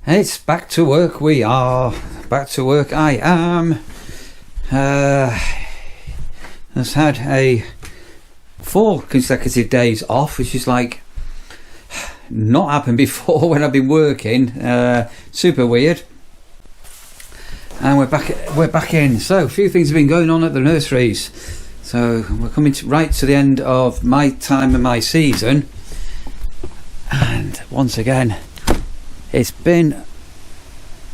It's back to work. We are back to work. I am. Has had a 4 consecutive days off, which is like not happened before when I've been working. Super weird. And we're back in. So a few things have been going on at the nurseries. So we're coming right to the end of my time and my season. And once again, it's been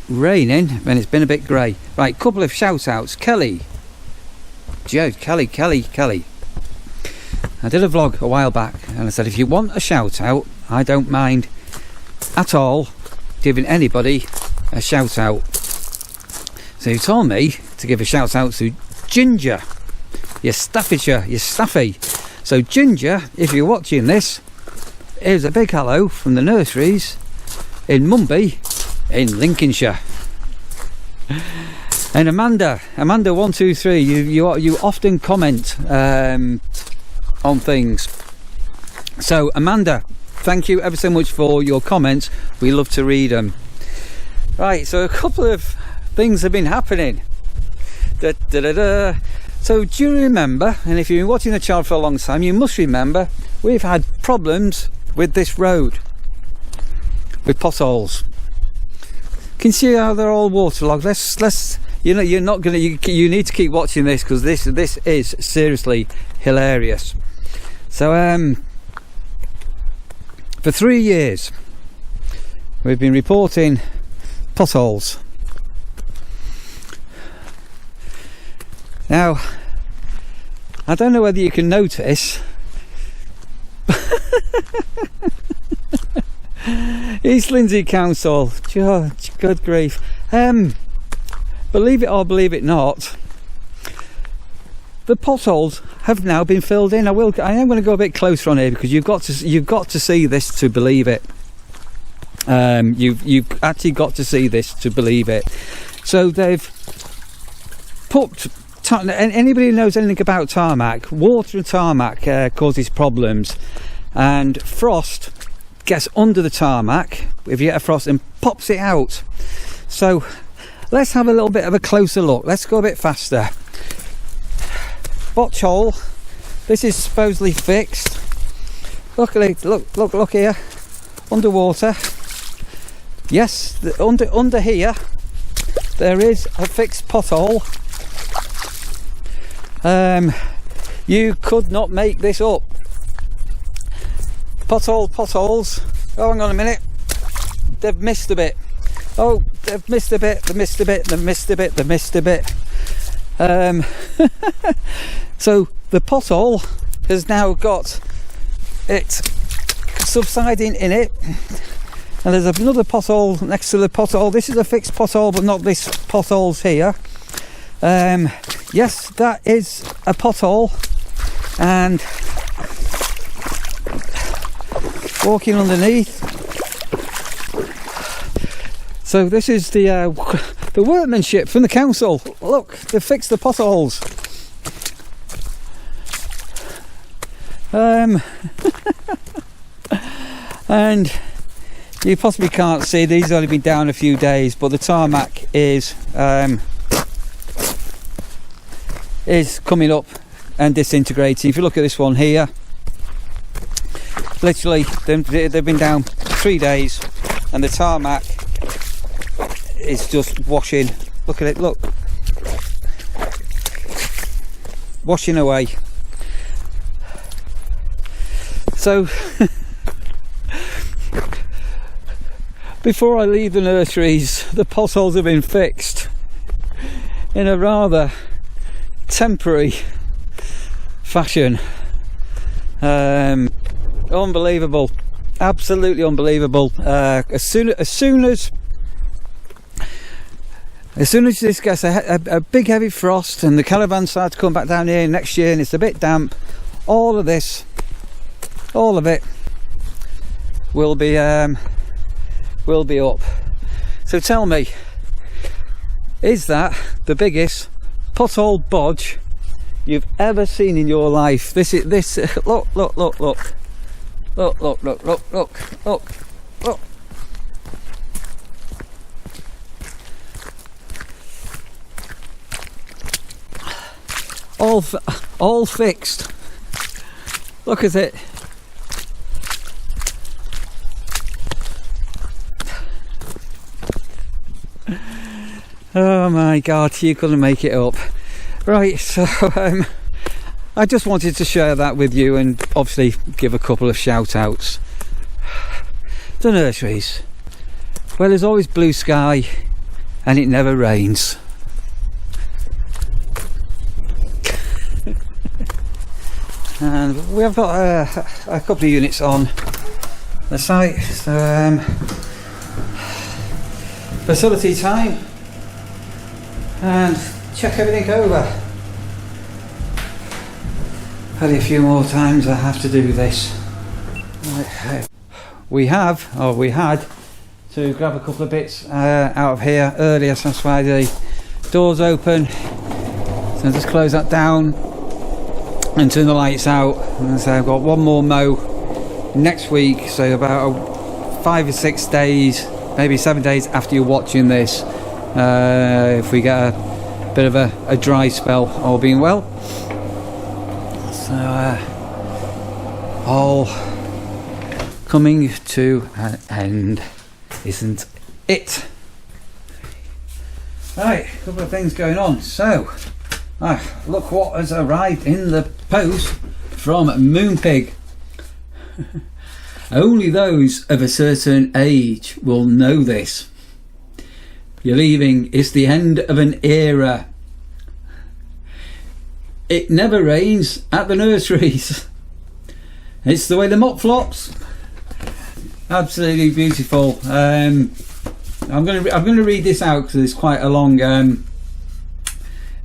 raining and it's been a bit grey. Right, couple of shout outs. Kelly. I did a vlog a while back and I said if you want a shout out, I don't mind at all giving anybody a shout out. So you told me to give a shout out to Ginger, your Staffordshire, your Staffy. So Ginger, if you're watching this, here's a big hello from the nurseries in Mumby in Lincolnshire. And Amanda 123, you often comment on things. So Amanda, thank you ever so much for your comments. We love to read them. Right, so a couple of things have been happening. So do you remember, and if you've been watching the channel for a long time, you must remember we've had problems with this road with potholes. Can you see how they're all waterlogged? Let's you know, you're not gonna, you need to keep watching this because this is seriously hilarious. So for 3 years we've been reporting potholes. Now I don't know whether you can notice East Lindsey Council, good grief, believe it or believe it not, the potholes have now been filled in. I am going to go a bit closer on here because you've got to see this to believe it. You've actually got to see this to believe it. So they've put anybody who knows anything about tarmac, water and tarmac causes problems, and frost gets under the tarmac if you get a frost and pops it out. So let's have a little bit of a closer look. Let's go a bit faster. Botch hole, this is supposedly fixed. Look at it, look here, underwater. Yes, under here there is a fixed pothole. You could not make this up. Potholes. Oh, hang on a minute. They've missed a bit. Oh, they've missed a bit. They've missed a bit. They've missed a bit. They've missed a bit. So the pothole has now got it subsiding in it, and there's another pothole next to the pothole. This is a fixed pothole, but not this pothole's here. Yes, that is a pothole, and walking underneath. So this is the workmanship from the council. Look, they fixed the potholes. And you possibly can't see, these have only been down a few days, but the tarmac is coming up and disintegrating. If you look at this one here, literally they've been down 3 days and the tarmac is just washing. Look at it, look, washing away. So before I leave the nurseries, the potholes have been fixed in a rather temporary fashion. Unbelievable, absolutely unbelievable. As soon as as soon as this gets a big heavy frost and the caravan starts to come back down here next year and it's a bit damp, all of it will be up. So tell me, is that the biggest pothole bodge you've ever seen in your life? This look. All fixed. Look at it. Oh my God, you couldn't make it up. Right, so I just wanted to share that with you and obviously give a couple of shout outs. The nurseries. Well, there's always blue sky and it never rains. And we have got a couple of units on the site. So, facility time and check everything over. Only a few more times I have to do this. Right. We had to grab a couple of bits out of here earlier, so that's why the door's open. So just close that down and turn the lights out. And so I've got one more mow next week, so about 5 or 6 days, maybe 7 days after you're watching this, if we get a bit of a dry spell, all being well. So all coming to an end, isn't it? Right, a couple of things going on. So look what has arrived in the post from Moonpig. Only those of a certain age will know this. You're leaving, it's the end of an era. It never rains at the nurseries. It's the way the mop flops. Absolutely beautiful. I'm going to read this out because it's quite a long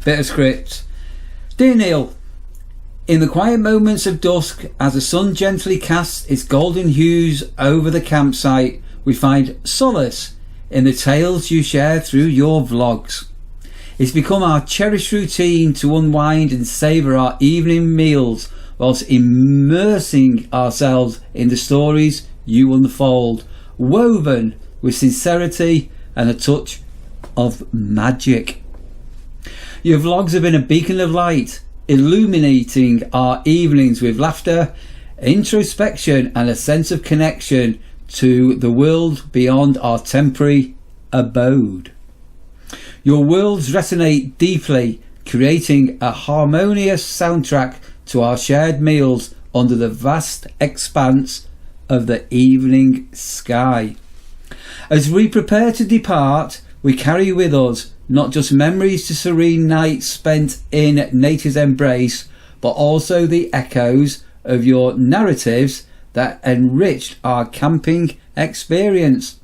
bit of script. Dear Neil, in the quiet moments of dusk, as the sun gently casts its golden hues over the campsite, we find solace in the tales you share through your vlogs. It's become our cherished routine to unwind and savour our evening meals whilst immersing ourselves in the stories you unfold, woven with sincerity and a touch of magic. Your vlogs have been a beacon of light, illuminating our evenings with laughter, introspection and a sense of connection to the world beyond our temporary abode. Your worlds resonate deeply, creating a harmonious soundtrack to our shared meals under the vast expanse of the evening sky. As we prepare to depart, we carry with us not just memories to serene nights spent in nature's embrace, but also the echoes of your narratives that enriched our camping experience.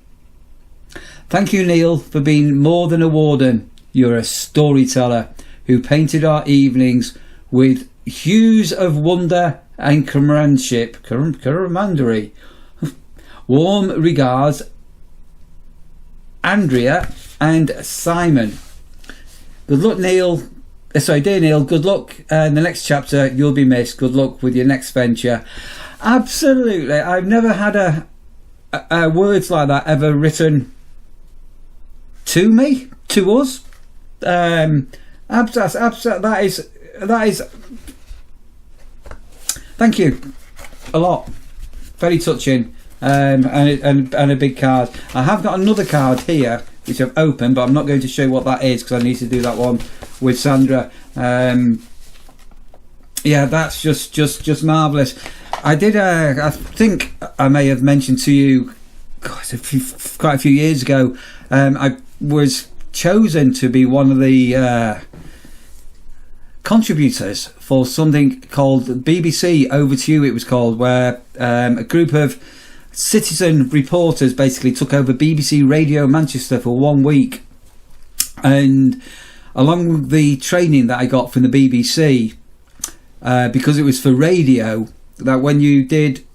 Thank you, Neil, for being more than a warden. You're a storyteller who painted our evenings with hues of wonder and camaraderie. Warm regards, Andrea and Simon. Good luck, Neil. Dear Neil, good luck in the next chapter. You'll be missed. Good luck with your next venture. Absolutely. I've never had a words like that ever written to me, to us. That is thank you a lot. Very touching. And a big card. I have got another card here which I've opened, but I'm not going to show you what that is because I need to do that one with Sandra. Yeah, that's just marvellous. I did I think I may have mentioned to you quite a few years ago, I was chosen to be one of the contributors for something called BBC Over to You, it was called, where a group of citizen reporters basically took over BBC Radio Manchester for 1 week, And along with the training that I got from the BBC, because it was for radio, that when you did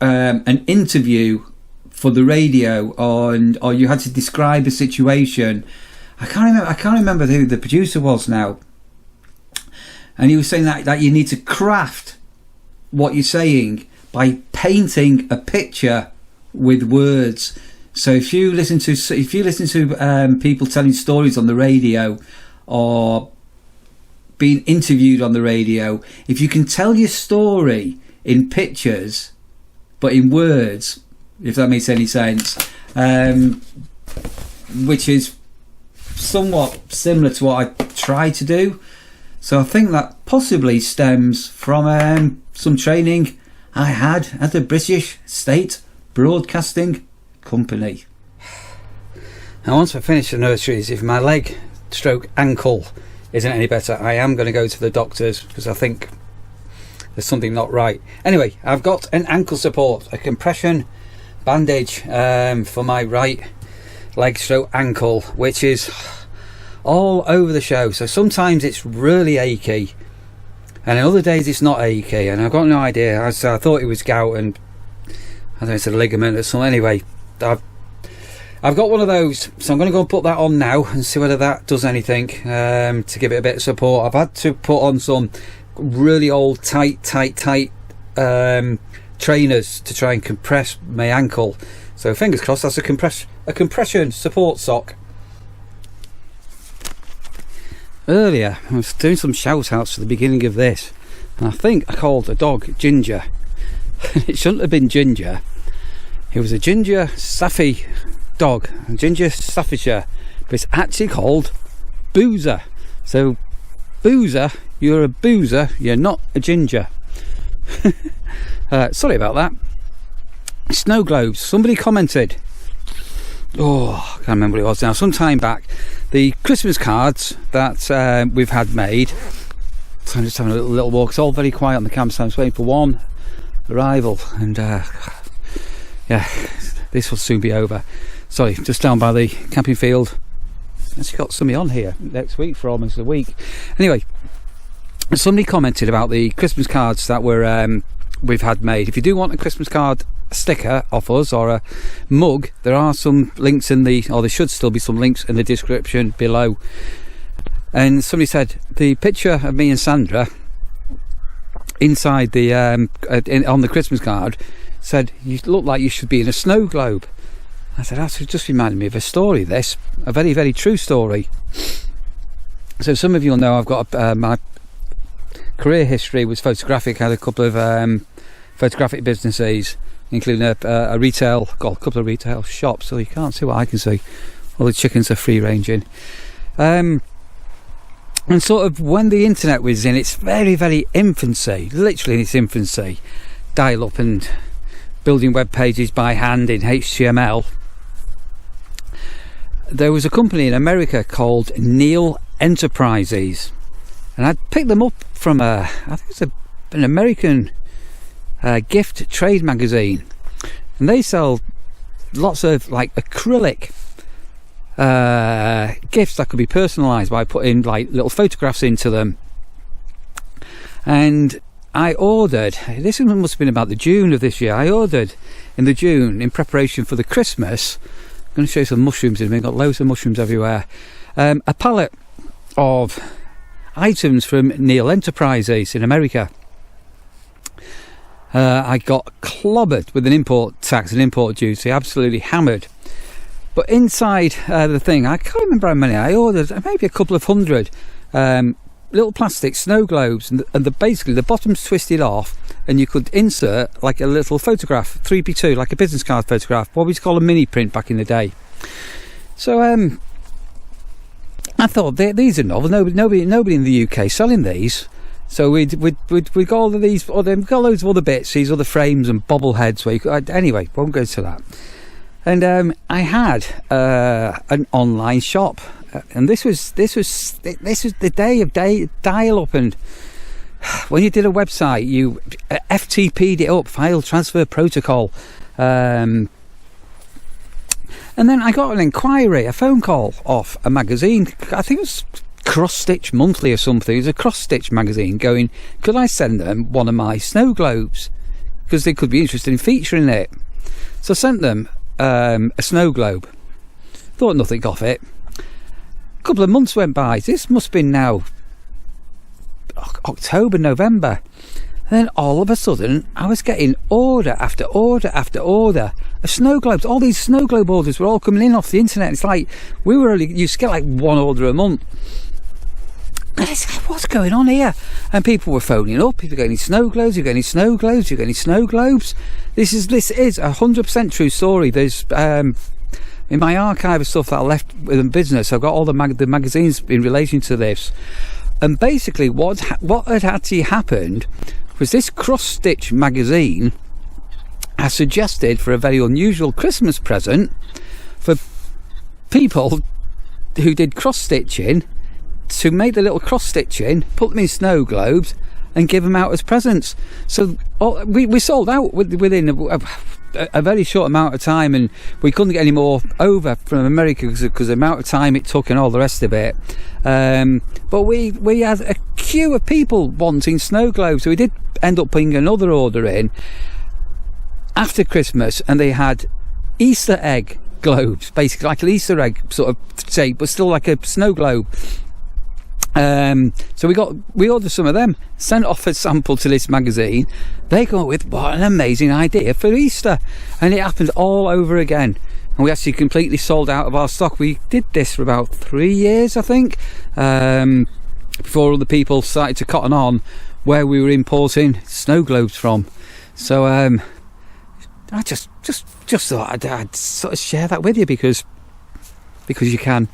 an interview for the radio, or you had to describe a situation, I can't remember who the producer was now, and he was saying that you need to craft what you're saying by painting a picture with words. So if you listen to people telling stories on the radio, or being interviewed on the radio, if you can tell your story in pictures but in words, if that makes any sense, which is somewhat similar to what I try to do. So I think that possibly stems from some training I had at the British State Broadcasting Company. Now, once I finish the nurseries, if my leg stroke ankle isn't any better, I am going to go to the doctors, because I think there's something not right. Anyway, I've got an ankle support, a compression bandage for my right leg stroke ankle, which is all over the show. So sometimes it's really achy, and on other days it's not achy, and I've got no idea. I thought it was gout, and I don't know, it's a ligament or something. Anyway, I've got one of those, so I'm going to go and put that on now and see whether that does anything to give it a bit of support. I've had to put on some really old tight trainers to try and compress my ankle, so fingers crossed that's a compression support sock. Earlier I was doing some shout outs to the beginning of this, and I think I called a dog Ginger. It shouldn't have been Ginger. It was a Ginger Saffy dog, a Ginger Staffordshire, but it's actually called Boozer. So Boozer, you're a boozer, you're not a ginger. Sorry about that. Snowglobes, somebody commented, I can't remember what it was now, some time back, the Christmas cards that we've had made. So I'm just having a little walk. It's all very quiet on the campsite. I'm just waiting for one arrival, and yeah, this will soon be over. Sorry, just down by the camping field. Actually got somebody on here next week for almost a week. Anyway, somebody commented about the Christmas cards that we've had made. If you do want a Christmas card sticker off us, or a mug, there are some links or there should still be some links in the description below. And somebody said the picture of me and Sandra inside the on the Christmas card said you look like you should be in a snow globe. I said, that's just reminded me of a story, this, a very, very true story. So some of you will know I've got my career history was photographic. I had a couple of photographic businesses, including a couple of retail shops, so you can't see what I can see. All the chickens are free ranging. And sort of when the internet was in its very, very infancy, literally in its infancy, dial up and building web pages by hand in HTML, there was a company in America called Neil Enterprises, and I'd picked them up from I think it's an American gift trade magazine, and they sell lots of like acrylic gifts that could be personalized by putting like little photographs into them. And I ordered, this must have been about the June of this year, I ordered in the June in preparation for the Christmas. I'm going to show you some mushrooms in a minute. Got loads of mushrooms everywhere. A pallet of items from Neil Enterprises in America. I got clobbered with an import tax and import duty, absolutely hammered. But inside the thing, I can't remember how many I ordered, maybe a couple of hundred little plastic snow globes, and basically the bottom's twisted off, and you could insert like a little photograph, 3x2, like a business card photograph, what we used to call a mini print back in the day. So I thought these are novel. Nobody in the UK selling these. So we'd got all of these, or they've got loads of other bits, these other frames and bobbleheads. Where you could, anyway, won't go to that. And I had an online shop, and this was the day of dial-up, and when you did a website, you FTP'd it up, file transfer protocol, and And then I got an inquiry, a phone call off a magazine. I think it was Cross Stitch Monthly or something. It was a Cross Stitch magazine going, could I send them one of my Snowglobes? Because they could be interested in featuring it. So I sent them a snow globe. Thought nothing of it. A couple of months went by. This must have been now October, November. And then all of a sudden, I was getting order after order after order of snow globes. All these snow globe orders were all coming in off the internet. It's like we were only used to get like one order a month. And it's like, what's going on here? And people were phoning up. People getting snow globes. You're getting snow globes. You're getting snow globes. This is 100% true story. There's in my archive of stuff that I left with the business, I've got all the magazines in relation to this. And basically, what had actually happened was this Cross Stitch magazine has suggested for a very unusual Christmas present for people who did cross stitching to make the little cross stitching, put them in snow globes and give them out as presents. So we sold out within a very short amount of time, and we couldn't get any more over from America because the amount of time it took and all the rest of it. But we had a queue of people wanting snow globes, so we did end up putting another order in after Christmas, and they had Easter egg globes, basically like an Easter egg sort of shape, but still like a snow globe. So we ordered some of them, sent off a sample to this magazine. They come up with, what an amazing idea for Easter, and it happened all over again. And we actually completely sold out of our stock. We did this for about 3 years, I think, before other people started to cotton on where we were importing snow globes from. So I just thought I'd sort of share that with you because you can.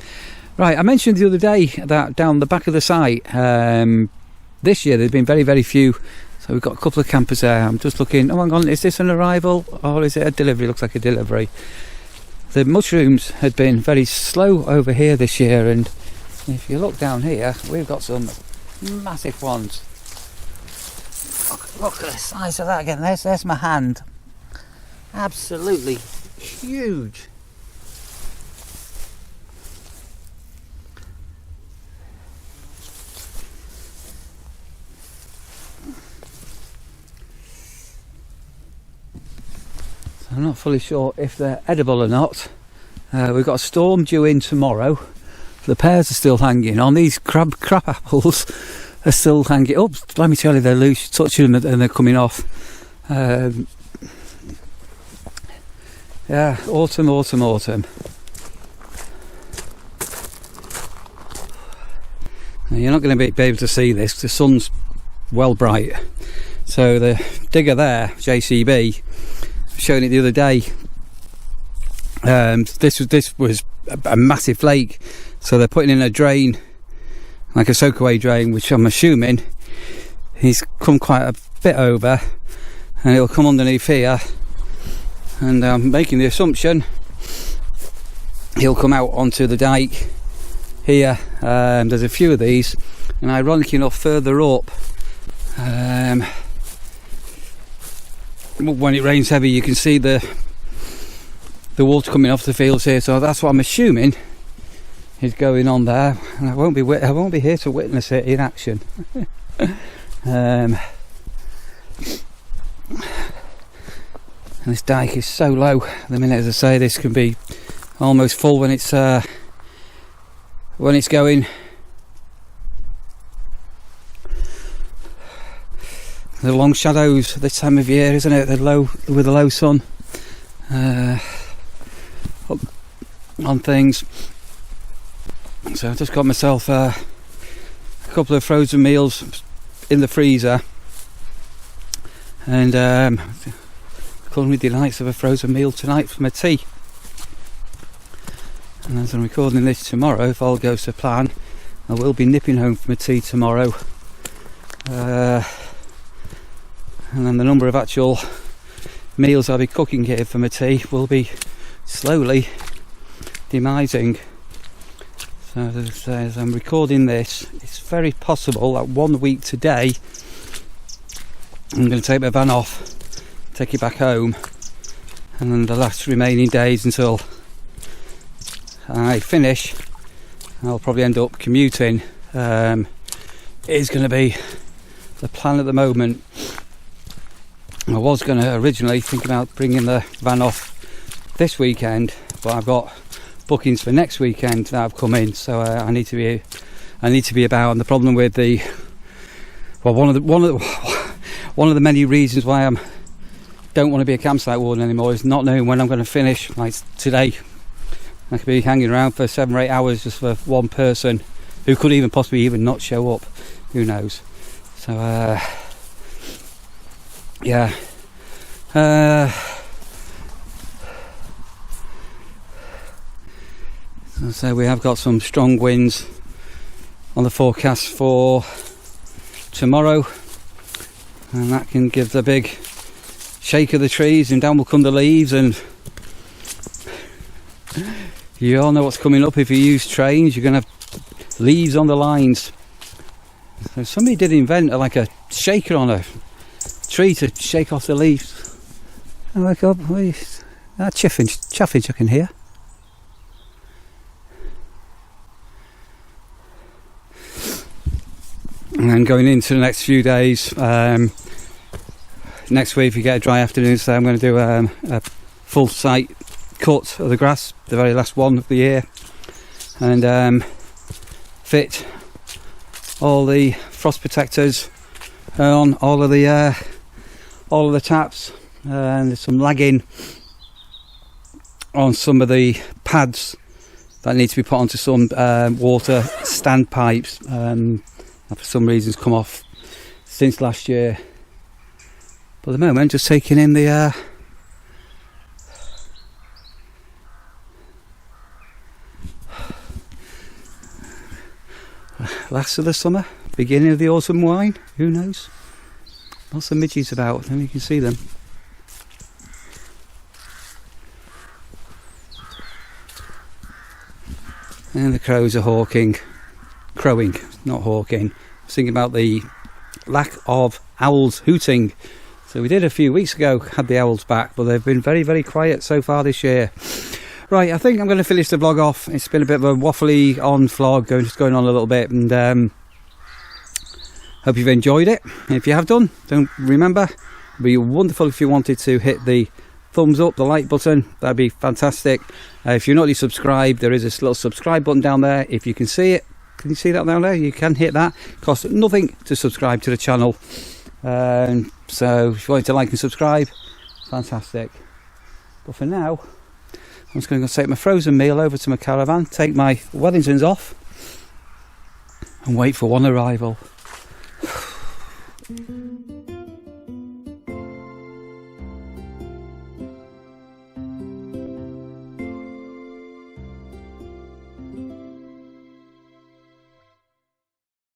Right, I mentioned the other day that down the back of the site, this year there's been very, very few. So we've got a couple of campers there. I'm just looking, oh hang on, is this an arrival or is it a delivery? Looks like a delivery. The mushrooms had been very slow over here this year, and if you look down here, we've got some massive ones. Look at the size of that again. There's my hand. Absolutely huge. I'm not fully sure if they're edible or not. We've got a storm due in tomorrow. The pears are still hanging on. These crab apples are still hanging up. Let me tell you, they're loose. Touch them and they're coming off. Yeah, autumn. Now, you're not going to be able to see this. The sun's well bright. So the digger there, JCB, showing it the other day. This was a massive flake, so they're putting in a drain, like a soakaway drain, which I'm assuming he's come quite a bit over, and it'll come underneath here, and I'm making the assumption he'll come out onto the dike here. There's a few of these, and ironically enough, further up, when it rains heavy, you can see the water coming off the fields here, so that's what I'm assuming is going on there, and I won't be here to witness it in action. And this dike is so low at the minute, as I say, this can be almost full when it's going. The long shadows this time of year, isn't it? With the low sun on things. So I've just got myself a couple of frozen meals in the freezer, and culinary delights of a frozen meal tonight for my tea. And as I'm recording this tomorrow, if all goes to plan, I will be nipping home for my tea tomorrow. And then the number of actual meals I'll be cooking here for my tea will be slowly demising. So as I'm recording this, it's very possible that 1 week today I'm going to take my van off, take it back home, and then the last remaining days until I finish, I'll probably end up commuting. Is going to be the plan at the moment. I was going to originally think about bringing the van off this weekend, but I've got bookings for next weekend that have come in, so I need to be about. And the problem with the one of the many reasons why I don't want to be a campsite warden anymore is not knowing when I'm going to finish. Like today, I could be hanging around for 7 or 8 hours just for one person who could even possibly even not show up. Who knows? So yeah. So we have got some strong winds on the forecast for tomorrow, and that can give the big shake of the trees, and down will come the leaves. And you all know what's coming up. If you use trains, you're going to have leaves on the lines. So somebody did invent like a shaker on a tree to shake off the leaves. I wake up, that chaffage I can hear. And then going into the next few days, next week we get a dry afternoon, so I'm going to do a full site cut of the grass, the very last one of the year, and fit all the frost protectors on all of the taps, and there's some lagging on some of the pads that need to be put onto some water standpipes. For some reasons come off since last year, but at the moment just taking in the last of the summer, beginning of the autumn wine. Who knows? Lots of midges about, and you can see them. And the crows are crowing, not hawking. I was thinking about the lack of owls hooting. So we did a few weeks ago, had the owls back, but they've been very, very quiet so far this year. Right, I think I'm going to finish the vlog off. It's been a bit of a waffly on vlog, just going on a little bit, and hope you've enjoyed it. And if you have done, don't remember, it'd be wonderful if you wanted to hit the thumbs up, the like button. That'd be fantastic. If you're not already subscribed, there is this little subscribe button down there. If you can see it, can you see that down there? You can hit that. It costs nothing to subscribe to the channel. So if you want to like and subscribe, fantastic. But for now, I'm just going to go take my frozen meal over to my caravan, take my Wellingtons off, and wait for one arrival.